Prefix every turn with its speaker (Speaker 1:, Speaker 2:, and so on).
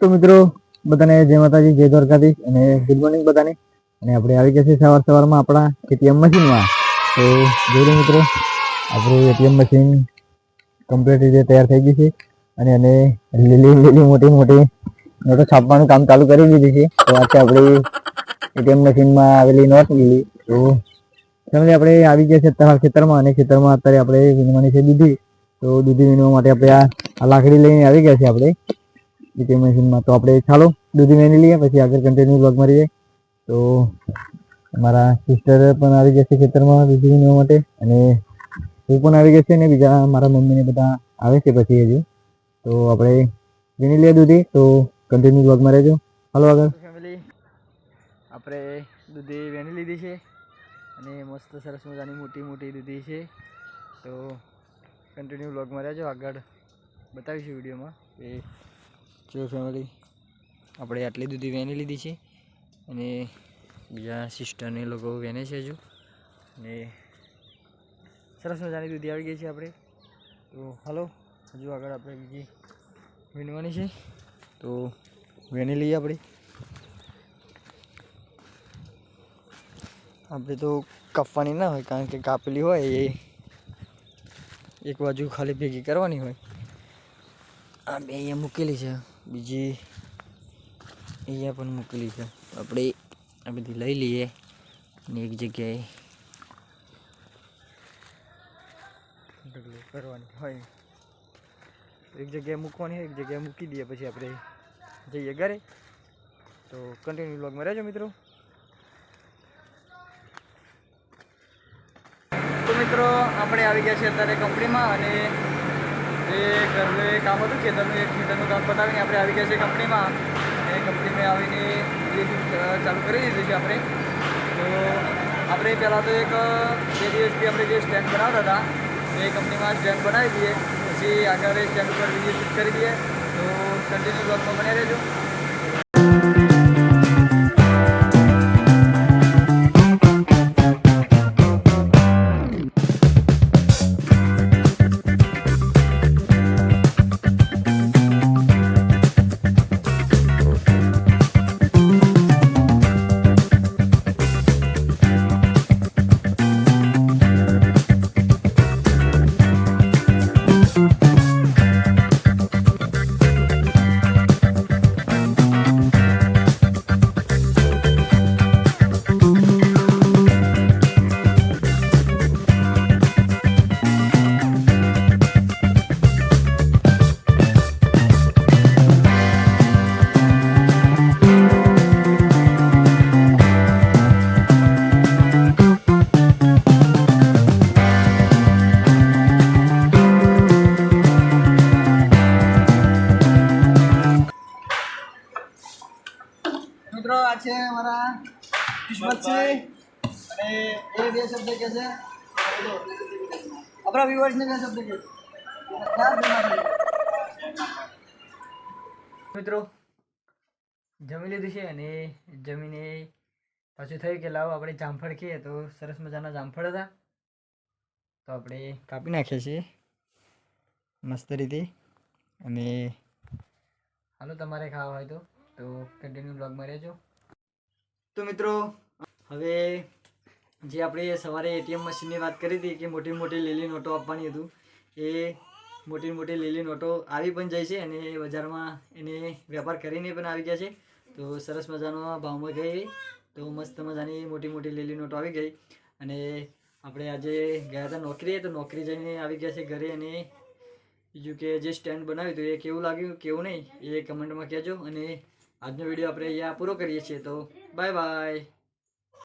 Speaker 1: તો મિત્રો બધાને જય માતાજી, જય દ્વારકાધીશ અને ગુડ મોર્નિંગ બધાને. અને આપણે આવી ગયા છે સવારમાં આપણા એટીએમ મશીનમાં. તો જોયું મિત્રો, આપણું એટીએમ મશીન કમ્પ્લીટ રીતે તૈયાર થઈ ગયું છે અને એને લીલી મોટી નોટો છાપવાનું કામ ચાલુ કરી દીધું છે. તો આ છે આપણી એટીએમ મશીનમાં આવેલી નોટ લીલી. તો ફેમિલી આપણે આવી ગયા છે ખેતરમાં, અને ખેતરમાં અત્યારે આપણે વીણવાની છે દૂધી. તો દૂધી વીણવા માટે આપણે આ લાકડી લઈને આવી ગયા છે આપણે એટીએમ મશીનમાં. તો આપણે ચાલો દૂધી વીણી લઈએ, પછી આગળ કન્ટિન્યુ બ્લોગ મારી જાય. તો મારા સિસ્ટર પણ આવી ગયા છે ખેતરમાં દૂધી વીણવા માટે, અને હું પણ આવી ગયા છે, અને બીજા મારા મમ્મીને બધા આવે છે પછી હજુ. તો આપણે વીણી લઈએ દૂધી. તો કન્ટિન્યુ બ્લોગમાં રહેજો. હાલો આગળ ફેમિલી, આપણે દૂધી વીણી લીધી છે અને મસ્ત સરસ મજાની મોટી દૂધી છે. તો કન્ટિન્યુ બ્લોગમાં રહેજો, આગળ બતાવીશું વિડીયોમાં કે જો ફેમિલી આપણે આટલી દૂધી વેણી લીધી છે, અને બીજા સિસ્ટરને લોકો વેણે છે હજુ. અને સરસ મજાની દૂધી આવી ગઈ છે આપણે. તો હાલો હજુ આગળ આપણે બીજી વીણવાની છે, તો વેણી લઈએ આપણે તો કાપવાની ના હોય, કારણ કે કાપેલી હોય એ એક બાજુ ખાલી ભેગી કરવાની હોય. આ બે અહીંયા મૂકેલી છે, બીજી અહીંયા પણ મૂકેલી છે. આપણે આ બધી લઈ લઈએ અને એક જગ્યાએ કરવાની હોય, એક જગ્યાએ મૂકવાની હોય, એક જગ્યાએ મૂકી દઈએ, પછી આપણે જઈએ ઘરે. તો કન્ટિન્યુ બ્લોગમાં રહેજો મિત્રો. તો મિત્રો આપણે આવી ગયા છે અત્યારે કંપનીમાં, અને જે ઘરનું કામ હતું ખેતરનું કામ પતાવીને આપણે આવી ગયા છે કંપનીમાં. અને કંપનીમાં આવીને ચાલુ કરી દીધું છે આપણે. તો આપણે પહેલાં તો એક 2 દિવસથી આપણે જે સ્ટેન્ડ બનાવતા હતા એ કંપનીમાં સ્ટેન્ડ બનાવી દઈએ, પછી આગળ સ્ટેન્ડ ઉપર વિડીયો શૂટ કરી દઈએ. તો કન્ટિન્યુ બ્લોગમાં બને રહેજો. મિત્રો આ છે અમારા કિસ્મત છે, અને એ બે શબ્દ કે છે આપણા વ્યુઅર્સને બે શબ્દ કે મિત્રો જમી લીધું છે, અને જમીને પાછું થયું કે લાવો આપણે જામફળ ખાઈએ. તો સરસ મજાના જામફળ હતા, તો આપણે કાપી નાખ્યા છીએ મસ્ત રીતે. અને હાલો તમારે ખાવા હોય તો કન્ટિન્યુ બ્લોગમાં રહેજો. તો મિત્રો હવે જે આપણે સવારે એટીએમ મશીનની વાત કરી હતી કે મોટી લીલી નોટો આપવાની હતું, એ મોટી લીલી નોટો આવી પણ જાય છે, અને બજારમાં એને વેપાર કરીને પણ આવી ગયા છે. તો સરસ મજાનો ભાવમાં ગઈ. તો મસ્ત મજાની મોટી લીલી નોટો આવી ગઈ. અને આપણે આજે ગયા હતા નોકરીએ, તો નોકરી જઈને આવી ગયા છે ઘરે. અને બીજું કે જે સ્ટેન્ડ બનાવ્યું હતું એ કેવું લાગ્યું કેવું નહીં એ કમેન્ટમાં કહેજો. અને આજનો વિડીયો આપણે અહીંયા પૂરો કરીએ છીએ. તો બાય બાય.